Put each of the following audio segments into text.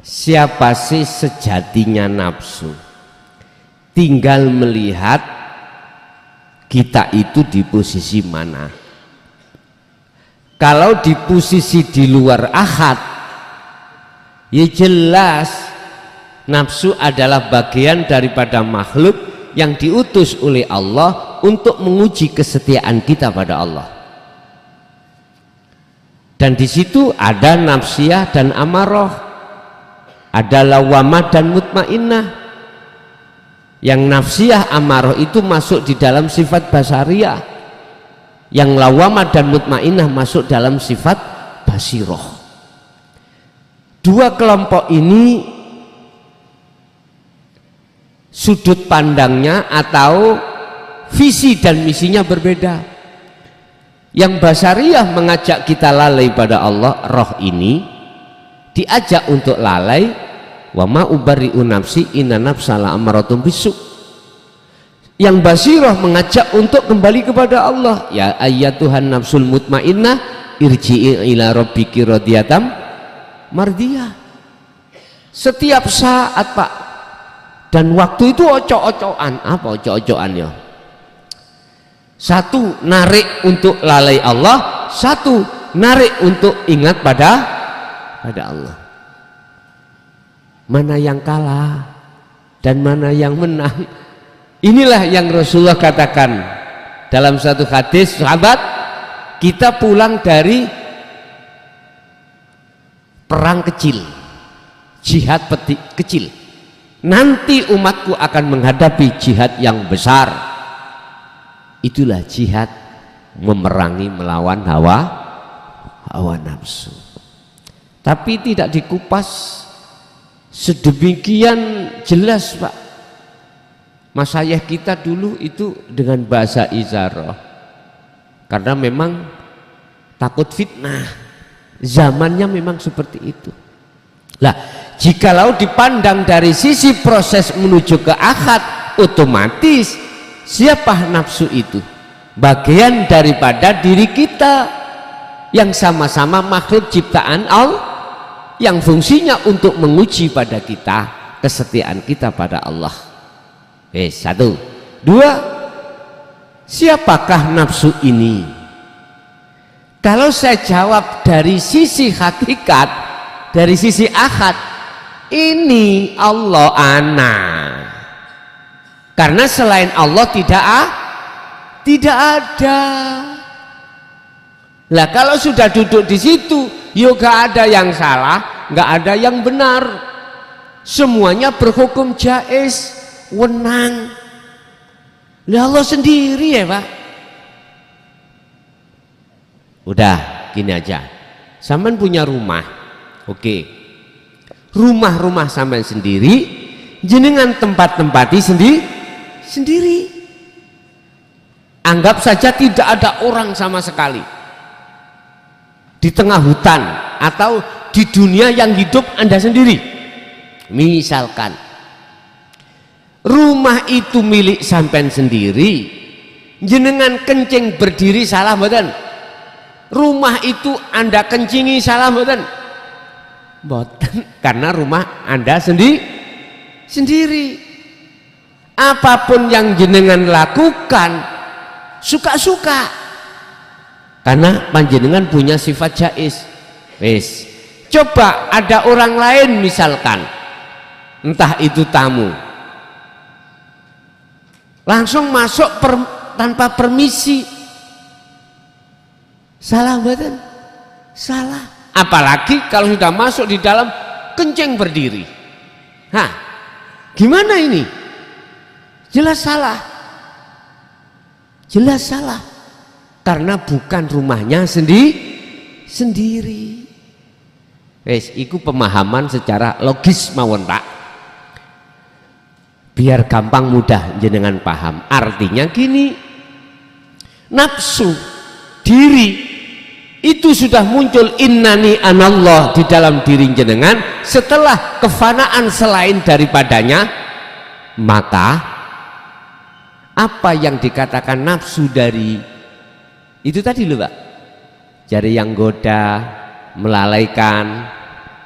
siapa sih sejatinya nafsu? Tinggal melihat kita itu di posisi mana. Kalau di posisi di luar ahad, ya jelas nafsu adalah bagian daripada makhluk yang diutus oleh Allah untuk menguji kesetiaan kita pada Allah. Dan di situ ada nafsiyah dan amarah, ada lawamah dan mutmainnah. Yang nafsiyah amarah itu masuk di dalam sifat basariyah, yang lawamah dan mutmainnah masuk dalam sifat basiroh. Dua kelompok ini sudut pandangnya atau visi dan misinya berbeda. Yang basariyah mengajak kita lalai pada Allah, roh ini diajak untuk lalai. Wa ma ubarri'u nafsi inna nafsa la'amaratum bisu. Yang basirah mengajak untuk kembali kepada Allah. Ya ayyatuhan nafsul mutmainnah irji'i ila rabbiki radiyatan mardiyah. Setiap saat Pak, dan waktu itu ocok-ocokan. Apa ocok-ocokan ya? Satu narik untuk lalai Allah, satu narik untuk ingat pada Allah. Mana yang kalah dan mana yang menang? Inilah yang Rasulullah katakan dalam satu hadis, sahabat, kita pulang dari perang kecil, jihad kecil. Nanti umatku akan menghadapi jihad yang besar. Itulah jihad memerangi melawan hawa nafsu. Tapi tidak dikupas sedemikian jelas Pak. Mas ayah kita dulu itu dengan bahasa isyarah, karena memang takut fitnah, zamannya memang seperti itu. Lah, jikalau dipandang dari sisi proses menuju ke akad, otomatis siapa nafsu itu? Bagian daripada diri kita yang sama-sama makhluk ciptaan Allah, yang fungsinya untuk menguji pada kita kesetiaan kita pada Allah. Satu. Dua, siapakah nafsu ini? Kalau saya jawab dari sisi hakikat, dari sisi ahad, ini Allah ana. Karena selain Allah tidak ada. Lah kalau sudah duduk di situ, ya gak ada yang salah, gak ada yang benar, semuanya berhukum jaiz, wenang. Lah Allah sendiri ya Pak. Udah gini aja, sampean punya rumah, oke, rumah sampean sendiri, jenengan tempat-tempati sendiri. Anggap saja tidak ada orang sama sekali di tengah hutan atau di dunia yang hidup Anda sendiri. Misalkan rumah itu milik sampean sendiri, jenengan kencing berdiri salah mboten? Rumah itu Anda kencingi salah mboten? Mboten, karena rumah Anda sendiri. Apapun yang jenengan lakukan suka-suka, karena panjenengan punya sifat jaiz. Wes, coba ada orang lain misalkan, entah itu tamu, langsung masuk tanpa permisi, salah badan? Salah. Apalagi kalau sudah masuk di dalam kencing berdiri. Hah, gimana ini? Jelas salah. Jelas salah. Karena bukan rumahnya sendiri. Wes, iku pemahaman secara logis mawon Pak. Biar gampang mudah jenengan paham. Artinya gini, nafsu diri itu sudah muncul innani anallah di dalam diri jenengan setelah kefanaan selain daripadanya. Maka apa yang dikatakan nafsu dari itu tadi loh Pak, jadi yang goda, melalaikan,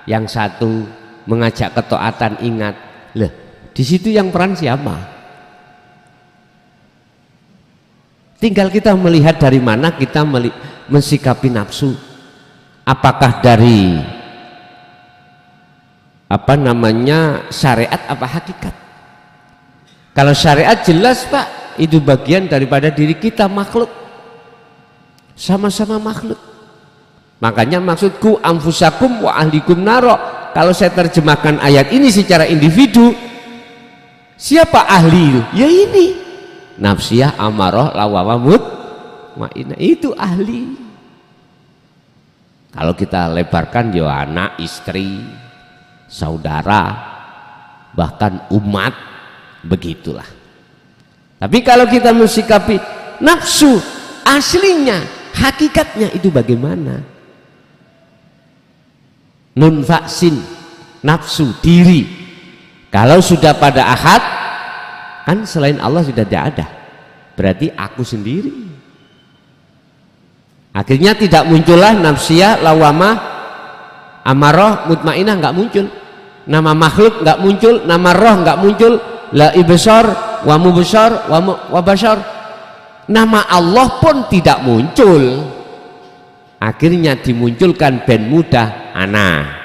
yang satu mengajak ketaatan, ingat. Loh, di situ yang peran siapa? Tinggal kita melihat dari mana kita mensikapi nafsu. Apakah dari syariat apa hakikat? Kalau syariat jelas Pak, itu bagian daripada diri kita, makhluk, sama-sama makhluk. Makanya maksudku anfusakum wa ahlikum naro. Kalau saya terjemahkan ayat ini secara individu, siapa ahli itu? Ya ini nafsiyah, amarah, lawamah, mutmainnah, itu ahli. Kalau kita lebarkan ya anak, istri, saudara, bahkan umat, begitulah. Tapi kalau kita mensikapi nafsu aslinya, hakikatnya itu bagaimana? Nun vaksin, nafsu, diri. Kalau sudah pada ahad, kan selain Allah sudah tidak ada, berarti aku sendiri. Akhirnya tidak muncullah nafsiyah, lawamah, amarah, mutmainnah, nggak muncul. Nama makhluk nggak muncul, nama roh nggak muncul. La ibsar, wa mubsar, wa bashar. Nama Allah pun tidak muncul. Akhirnya dimunculkan ben mudah ana.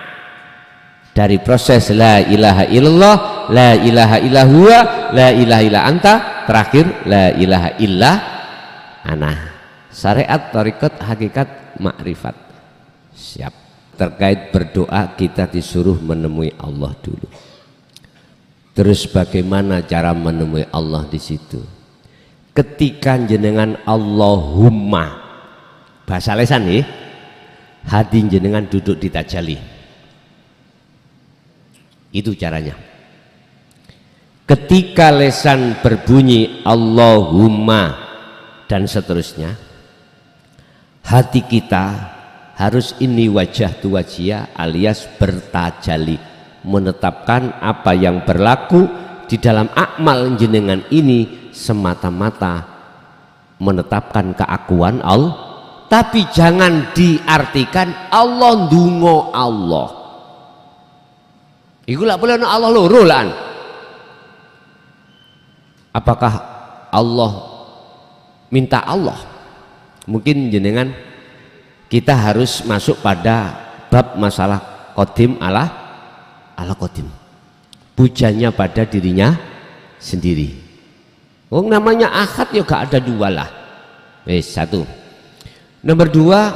Dari proses la ilaha illallah, la ilaha illa huwa, la ilaha illa anta, terakhir la ilaha illa ana. Syariat, thariqat, hakikat, makrifat. Siap. Terkait berdoa kita disuruh menemui Allah dulu. Terus bagaimana cara menemui Allah di situ? Ketika jenengan Allahumma, bahasa lesan nih, hati jenengan duduk di tajalli. Itu caranya. Ketika lesan berbunyi Allahumma dan seterusnya, hati kita harus ini wajah tu wajia alias bertajali, menetapkan apa yang berlaku di dalam akmal jenengan ini semata-mata menetapkan keakuan Allah, tapi jangan diartikan Allah ndungo Allah. Iku lak boleh Allah loro lan. Apakah Allah minta Allah? Mungkin jenengan kita harus masuk pada bab masalah qadim ala qadim, pujanya pada dirinya sendiri. Oh, namanya ahad ya gak ada dua lah. Satu. Nomor dua,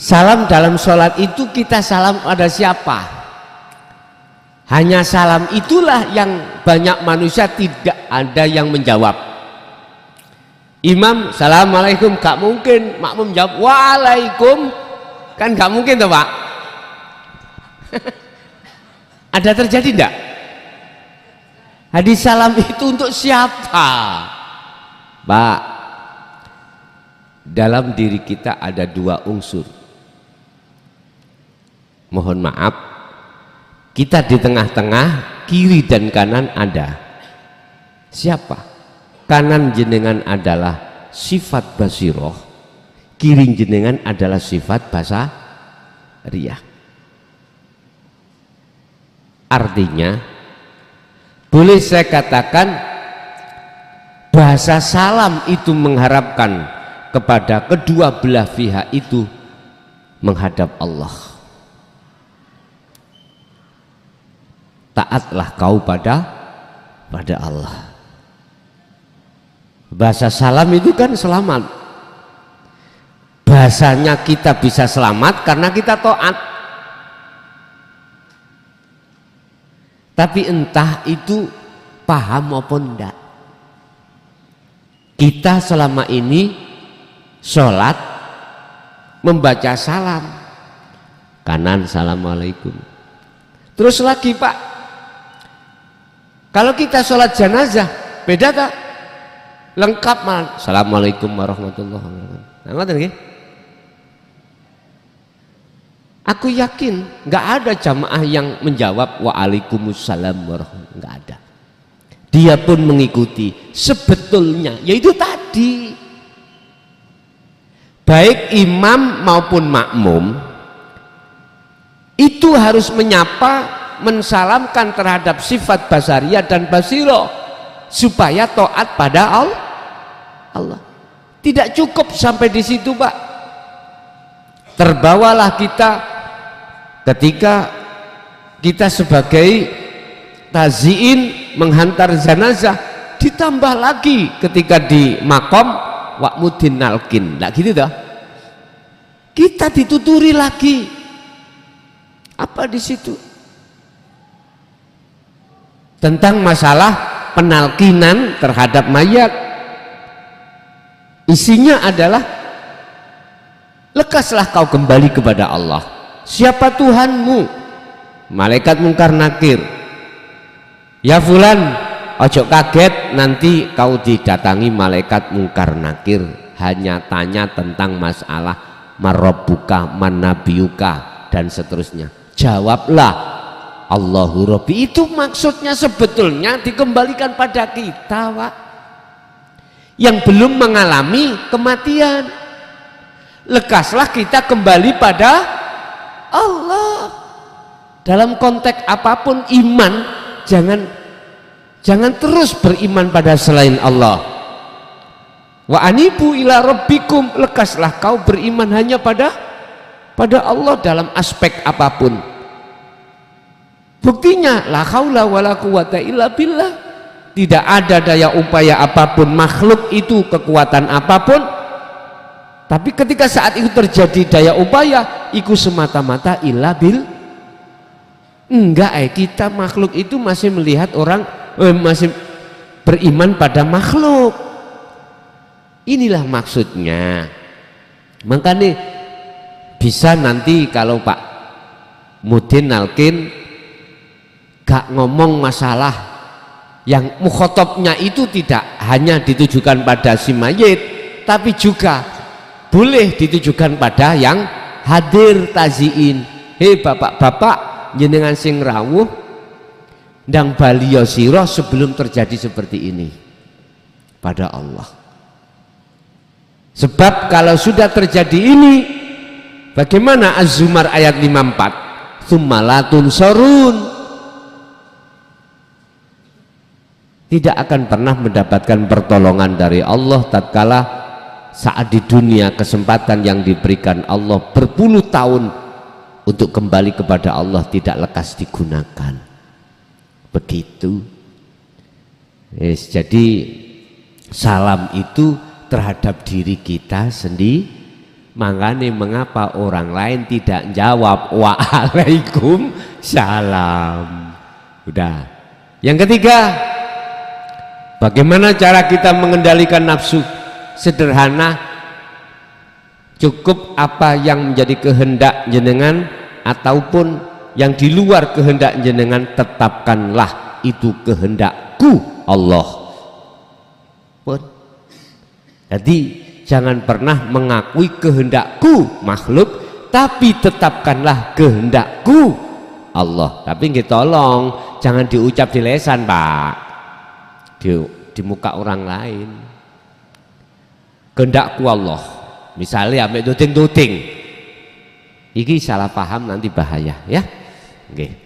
salam dalam sholat itu kita salam pada siapa? Hanya salam itulah yang banyak manusia tidak ada yang menjawab. Imam assalamualaikum, gak mungkin makmum jawab waalaikum, kan gak mungkin toh Pak. Ada terjadi enggak? Hadis salam itu untuk siapa Pak? Dalam diri kita ada dua unsur. Mohon maaf, kita di tengah-tengah, kiri dan kanan ada. Siapa? Kanan jenengan adalah sifat basiroh, kiri jenengan adalah sifat basariyah. Artinya boleh saya katakan bahasa salam itu mengharapkan kepada kedua belah pihak itu menghadap Allah. Taatlah kau pada Allah. Bahasa salam itu kan selamat. Bahasanya kita bisa selamat karena kita taat. Tapi entah itu paham maupun enggak, kita selama ini sholat membaca salam kanan assalamualaikum. Terus lagi Pak, kalau kita sholat jenazah beda tak? Lengkap malah assalamualaikum warahmatullahi wabarakatuh. Aku yakin nggak ada jamaah yang menjawab waalaikumsalam warahmatullahi, nggak ada. Dia pun mengikuti sebetulnya, yaitu tadi baik imam maupun makmum itu harus menyapa mensalamkan terhadap sifat basariyah dan basiro supaya taat pada Allah. Tidak cukup sampai di situ, Pak. Terbawalah kita ketika kita sebagai taziin menghantar jenazah, ditambah lagi ketika di makom wa'mudin nalkin, nah gitu dah. Kita dituturi lagi apa di situ tentang masalah penalkinan terhadap mayat. Isinya adalah lekaslah kau kembali kepada Allah. Siapa Tuhanmu? Malaikat mungkar nakir. Ya fulan, ojo kaget nanti kau didatangi malaikat mungkar nakir, hanya tanya tentang masalah marabbuka manabiyuka dan seterusnya. Jawablah Allahu Rabbi. Itu maksudnya sebetulnya dikembalikan pada kita, Pak, yang belum mengalami kematian. Lekaslah kita kembali pada Allah. Dalam konteks apapun iman, jangan terus beriman pada selain Allah. Wa anibu ila rabbikum, lekaslah kau beriman hanya pada Allah dalam aspek apapun. Buktinya la haula wala quwata illa billah. Tidak ada daya upaya apapun makhluk itu, kekuatan apapun, tapi ketika saat itu terjadi daya upaya itu semata-mata illa bil. Enggak, kita makhluk itu masih melihat orang, masih beriman pada makhluk. Inilah maksudnya. Makanya bisa nanti kalau Pak Mudin Nalkin gak ngomong masalah yang mukhotobnya itu tidak hanya ditujukan pada si mayit, tapi juga boleh ditujukan pada yang hadir taziin. Hei bapak-bapak, jenengan sing rawuh ndang baliya sira sebelum terjadi seperti ini pada Allah. Sebab kalau sudah terjadi ini, bagaimana Az-Zumar ayat 54, tsumma la tunsarun, tidak akan pernah mendapatkan pertolongan dari Allah tatkala saat di dunia kesempatan yang diberikan Allah berpuluh tahun untuk kembali kepada Allah tidak lekas digunakan. Begitu. Yes, jadi salam itu terhadap diri kita sendiri. Makanya mengapa orang lain tidak jawab waalaikum salam. Udah. Yang ketiga, bagaimana cara kita mengendalikan nafsu? Sederhana. Cukup apa yang menjadi kehendak jenengan ataupun yang di luar kehendak jenengan, tetapkanlah itu kehendakku Allah. Jadi jangan pernah mengakui kehendakku makhluk, tapi tetapkanlah kehendakku Allah. Tapi kita tolong jangan diucap di lesan, Pak, di muka orang lain. Kehendakku Allah. Misalnya ambek duting-duting, iki salah paham nanti bahaya ya. Oke.